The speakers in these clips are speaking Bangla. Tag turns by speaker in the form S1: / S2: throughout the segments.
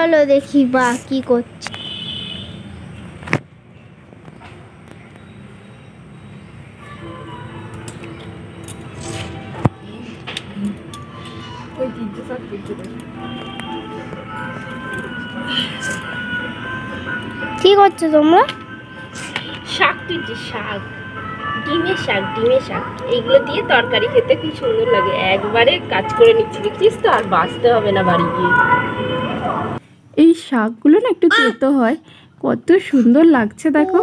S1: চলো দেখি বা কি করছে। কি করছো তোমরা?
S2: শাক তুলছি, শাক, ডিমের শাক, ডিমের শাক। এইগুলো দিয়ে তরকারি খেতে কি সুন্দর লাগে। একবারে কাজ করে নিচ্ছি, দেখছিস তো, আর বাঁচতে হবে না বাড়ি গিয়ে। এই শাকগুলো না একটু তেতো হয়, কত সুন্দর লাগছে দেখো,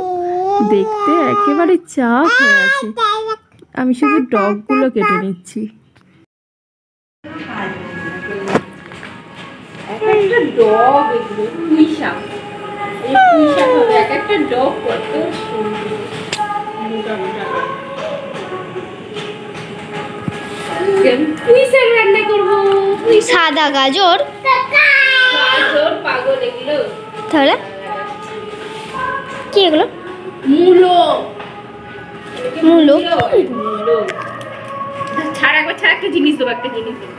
S2: দেখতে একেবারে চাপ হয়ে আছে। আমি শুধু ডগগুলো কেটে নিচ্ছি। এক একটা ডগ, এগুলো পুঁই শাক, এই পুঁই শাক হবে এক একটা ডগ, কত সুন্দর মোটা মোটা। পুঁই শাক রান্না করবো,
S1: সাদা গাজর,
S2: গাজর পাগল এগুলো।
S1: তাহলে কি এগুলো?
S2: মূলো,
S1: মূলো।
S2: মূলো ছাড়া, একবার ছাড়া, একটা জিনিস দেবো, একটা জিনিস দেবো।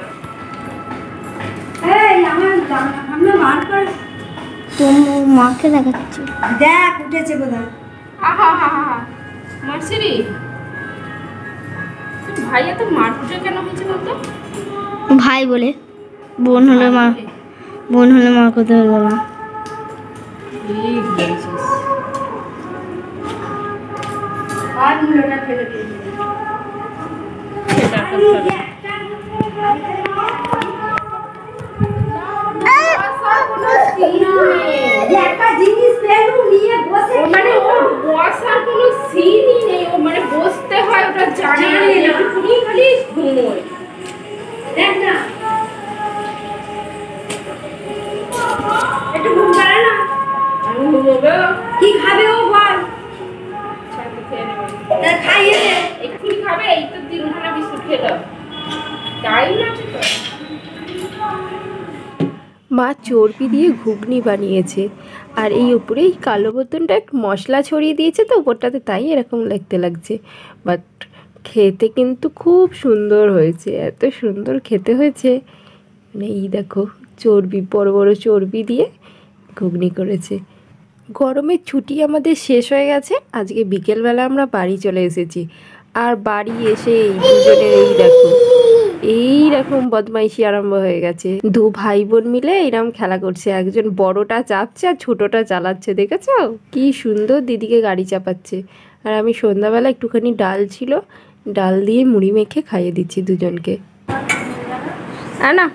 S1: তোমার মাকে দেখাচ্ছি,
S3: দেখ উঠেছে বোধহয়।
S2: আহা হা হা, মাসিরি ভাই এত মারকুটে কেন হয়েছে বলতো?
S1: ভাই বলে, বোন হলে মা, বোন হলে মা করতে পারবে না।
S3: আর মূলটা ফেলে দিয়েছে।
S2: সেটা করতে হবে।
S3: একটা জিনিস পেলু নিয়ে বসে,
S2: মানে ওর বসার কোনো সিনই নেই, ও মানে বসতে হয় ওটা জানে না, একটুখানি খালি ঘুমোয়।
S3: দেখ না একটু ঘুম পারে না।
S2: আমি ঘুমোবো,
S3: কি খাবে ও বল,
S2: ছাড়তে খেয়ে নেবে।
S3: তা খাইয়ে দে।
S2: এক্ষুনি খাবে, এই তো 3খানা বিস্কুট খেলো, টাইম আছে তো। মা চর্বি দিয়ে ঘুগনি বানিয়েছে, আর এই উপরে এই কালো বোতনটা একটু মশলা ছড়িয়ে দিয়েছে তো উপরটাতে, তাই এরকম দেখতে লাগছে। বাট খেতে কিন্তু খুব সুন্দর হয়েছে, এত সুন্দর খেতে হয়েছে। মানে এই দেখো, চর্বি, বড় বড় চর্বি দিয়ে ঘুগনি করেছে। গরমের ছুটি আমাদের শেষ হয়ে গেছে, আজকে বিকেলবেলা আমরা বাড়ি চলে এসেছি। আর বাড়ি এসে এই দুজনের এই দেখো, এইরকম বদমাইশি আরম্ভ হয়ে গেছে। দু ভাই বোন মিলে এরকম খেলা করছে, একজন বড়টা চাপছে আর ছোটটা চালাচ্ছে, দেখেছো কি সুন্দর দিদিকে গাড়ি চাপাচ্ছে। আর আমি সন্ধ্যাবেলা একটুখানি ডাল ছিল, ডাল দিয়ে মুড়ি মেখে খাইয়ে দিচ্ছি দুজনকে। না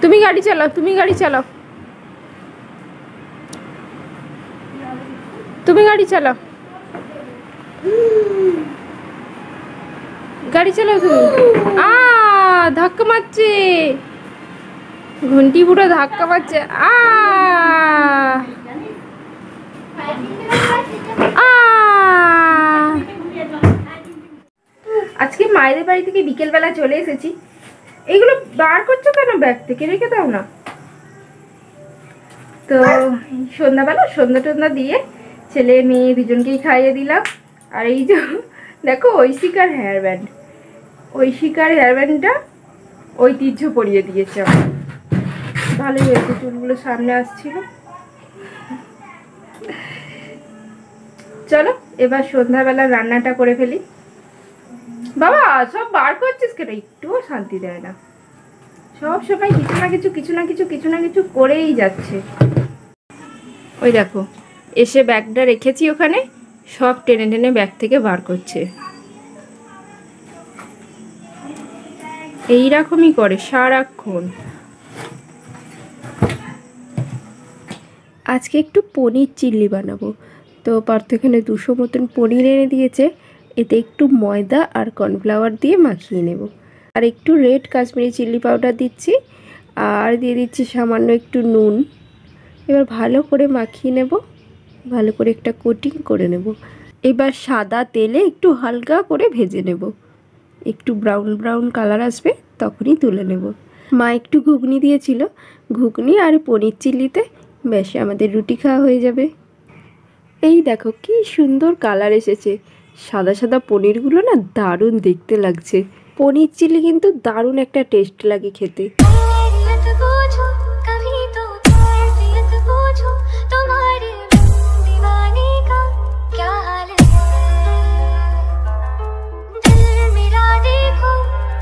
S2: তুমি গাড়ি চালাও, তুমি গাড়ি চালাও, তুমি গাড়ি চালাও, গাড়ি চালাও তুমি। ধাক্কা মারছে, ঘন্টি পুরো ধাক্কা মারছে। আজকে মায়েদের বাড়ি থেকে বিকেলবেলা চলে এসেছি। এগুলো বার করছো কেন ব্যাগ থেকে? রেখে দাও না। তো সন্ধ্যাবেলা সন্ধ্যা টন্ধ্যা দিয়ে ছেলে মেয়ে দুজনকেই খাইয়ে দিলাম। আর এই যে দেখো, ঐশিকার হেয়ার ব্যান্ড, ঐশিকার হেয়ার ব্যান্ডটা ঐতিহ্য পরিয়ে দিয়েছে আমার। ভালোই হয়েছে, চুলগুলো সামনে আসছিল। চলো এবার সন্ধ্যাবেলা রান্নাটা করে ফেলি। বাবা সব বার করছিস কেন? একটুও শান্তি দেয় না, সব সময় কিছু না কিছু কিছু না কিছু কিছু না কিছু করেই যাচ্ছে। ওই দেখো, এসে ব্যাগটা রেখেছি ওখানে, সব টেনে টেনে ব্যাগ থেকে বার করছে। এইরকমই করে সারাক্ষণ। আজকে একটু পনির চিল্লি বানাবো, তো পার্থ এখানে 200 মতন পনির এনে দিয়েছে। এতে একটু ময়দা আর কর্নফ্লাওয়ার দিয়ে মাখিয়ে নেব, আর একটু রেড কাশ্মীরি চিলি পাউডার দিচ্ছি, আর দিয়ে দিচ্ছি সামান্য একটু নুন। এবার ভালো করে মাখিয়ে নেব, ভালো করে একটা কোটিং করে নেব। এবার সাদা তেলে একটু হালকা করে ভেজে নেব, একটু ব্রাউন ব্রাউন কালার আসবে তখনই তুলে নেব। মা একটু ঘুগনি দিয়েছিল, ঘুগনি আর পনির চিল্লিতে বেশ আমাদের রুটি খাওয়া হয়ে যাবে। এই দেখো কি সুন্দর কালার এসেছে, সাদা সাদা পনিরগুলো না দারুণ দেখতে লাগছে। পনির চিলি কিন্তু দারুণ একটা টেস্ট লাগে খেতে।
S4: खैरियत पूछो कभी तो कैफियत पूछो तुम्हारे दीवाने का क्या हाल है। दिल मेरा देखो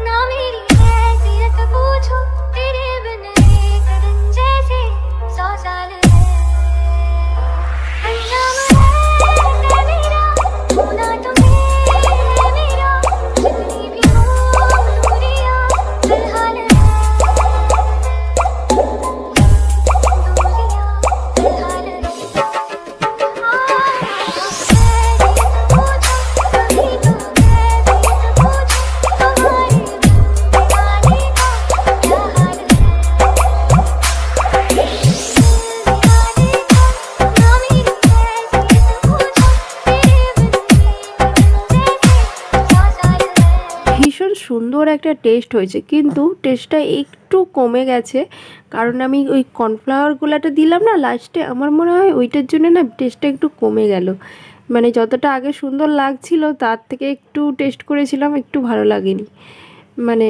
S4: ना मेरी हैसियत पूछो तेरे बिन एक दिन जैसे 100 साल है। अंजाम है मेरा होना तुम्हें है मेरा जितनी भी हो दूरियां फिलहाल है।
S2: ভীষণ সুন্দর একটা টেস্ট হয়েছে, কিন্তু টেস্টটা একটু কমে গেছে, কারণ আমি ওই কর্নফ্লাওয়ারগুলোটা দিলাম না লাস্টে, আমার মনে হয় ওইটার জন্য না টেস্টটা একটু কমে গেল। মানে যতটা আগে সুন্দর লাগছিল তার থেকে একটু টেস্ট করেছিলাম, একটু ভালো লাগেনি। মানে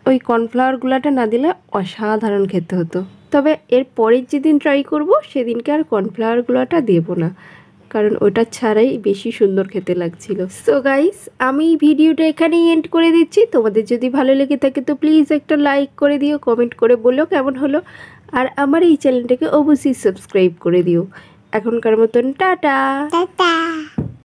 S2: ওই কর্নফ্লাওয়ারগুলোটা না দিলে অসাধারণ খেতে হতো। তবে এর পরের যেদিন ট্রাই করব সেদিনকে আর কর্নফ্লাওয়ারগুলোটা দেবো না, কারণ ওটা ছাড়াই বেশি সুন্দর খেতে লাগছিল। সো গাইস, আমি ভিডিওটা এখানেই এন্ড করে দিচ্ছি। তোমাদের যদি ভালো লেগে থাকে তো প্লিজ একটা লাইক করে দিও, কমেন্ট করে বলো কেমন হলো, আর আমার এই চ্যানেলটাকে অবশ্যই সাবস্ক্রাইব করে দিও। এখনকার মতন টাটা।
S1: টাটা।